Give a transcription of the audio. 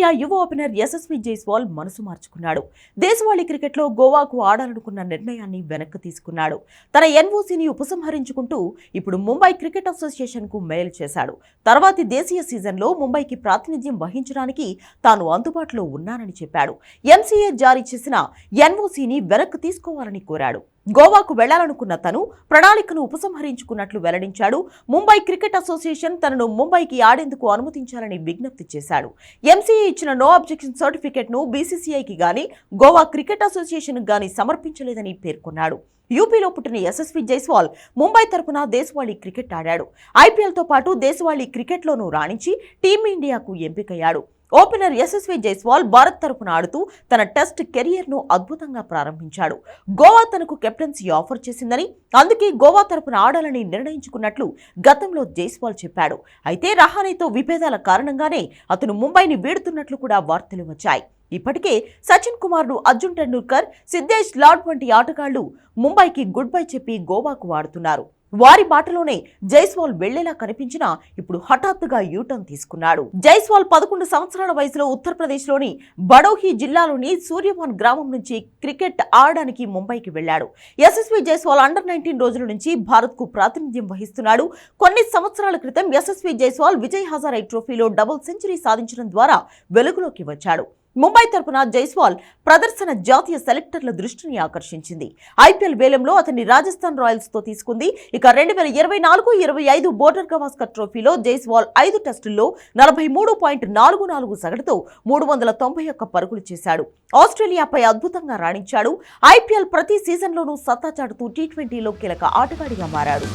Team India యువ opener Yashasvi Jaiswal మనసు మార్చుకున్నాడు. దేశవాళీ క్రికెట్లో గోవాకు ఆడాలనుకున్న నిర్ణయాన్ని వెనక్కి తీసుకున్నాడు. తన ఎన్ఓసీని ఉపసంహరించుకుంటూ ఇప్పుడు ముంబై క్రికెట్ అసోసియేషన్కు మెయిల్ చేశాడు. తర్వాతి దేశీయ సీజన్లో ముంబైకి ప్రాతినిధ్యం వహించడానికి తాను అందుబాటులో ఉన్నానని చెప్పాడు. ఎంసీఏ జారీ చేసిన ఎన్ఓసీని వెనక్కి తీసుకోవాలని కోరాడు. గోవాకు వెళ్లాలనుకున్న తను ప్రణాళికను ఉపసంహరించుకున్నట్లు వెల్లడించాడు. ముంబై క్రికెట్ అసోసియేషన్ తనను ముంబైకి ఆడేందుకు అనుమతించాలని విజ్ఞప్తి చేశాడు. ఎంసీఏ ఇచ్చిన నో అబ్జెక్షన్ సర్టిఫికెట్ ను బీసీసీఐకి గానీ గోవా క్రికెట్ అసోసియేషన్ గానీ సమర్పించలేదని పేర్కొన్నాడు. యూపీలో పుట్టిన యశస్వి జైస్వాల్ ముంబై తరపున దేశవాళీ క్రికెట్ ఆడాడు. ఐపీఎల్తో పాటు దేశవాళీ క్రికెట్లోనూ రాణించి టీమిండియాకు ఎంపికయ్యాడు. ఓపెనర్ యశస్వి జైస్వాల్ భారత్ తరపున ఆడుతూ తన టెస్ట్ కెరియర్ను అద్భుతంగా ప్రారంభించాడు. గోవా తనకు కెప్టెన్సీ ఆఫర్ చేసిందని, అందుకే గోవా తరపున ఆడాలని నిర్ణయించుకున్నట్లు గతంలో జైస్వాల్ చెప్పాడు. అయితే రహానేతో విభేదాల కారణంగానే అతను ముంబైని వీడుతున్నట్లు కూడా వార్తలు వచ్చాయి. ఇప్పటికే సచిన్ కుమార్ను అర్జున్ టెండూల్కర్, సిద్ధేష్ లాడ్ వంటి ఆటగాళ్లు ముంబైకి గుడ్ బై చెప్పి గోవాకు ఆడుతున్నారు. వారి బాటలోనే జైస్వాల్ వెళ్లేలా కనిపించినా ఇప్పుడు హఠాత్తుగా యూటర్న్ తీసుకున్నాడు. జైస్వాల్ 11 సంవత్సరాల వయసులో ఉత్తరప్రదేశ్లోని బడోహి జిల్లాలోని సూర్యవాన్ గ్రామం నుంచి క్రికెట్ ఆడడానికి ముంబైకి వెళ్లాడు. యశస్వి జైస్వాల్ అండర్-19 రోజుల నుంచి భారత్కు ప్రాతినిధ్యం వహిస్తున్నాడు. కొన్ని సంవత్సరాల క్రితం యశస్వి జైస్వాల్ విజయ్ హజారే ట్రోఫీలో డబుల్ సెంచరీ సాధించడం ద్వారా వెలుగులోకి వచ్చాడు. ముంబై తరపున జైస్వాల్ ప్రదర్శన జాతీయ సెలెక్టర్ల దృష్టిని ఆకర్షించి ఐపీఎల్ వేలంలో అతన్ని రాజస్థాన్ రాయల్స్ తో తీసుకుంది. ఇక 2024-25 బోర్డర్ గవాస్కర్ ట్రోఫీలో జైస్వాల్ 5 టెస్టుల్లో 43.44 సగటుతో 391 పరుగులు చేశాడు. ఆస్ట్రేలియాపై అద్భుతంగా రాణించాడు. ఐపీఎల్ ప్రతి సీజన్లోనూ సత్తా చాటుతూ టీ20లో కీలక ఆటగాడిగా మారాడు.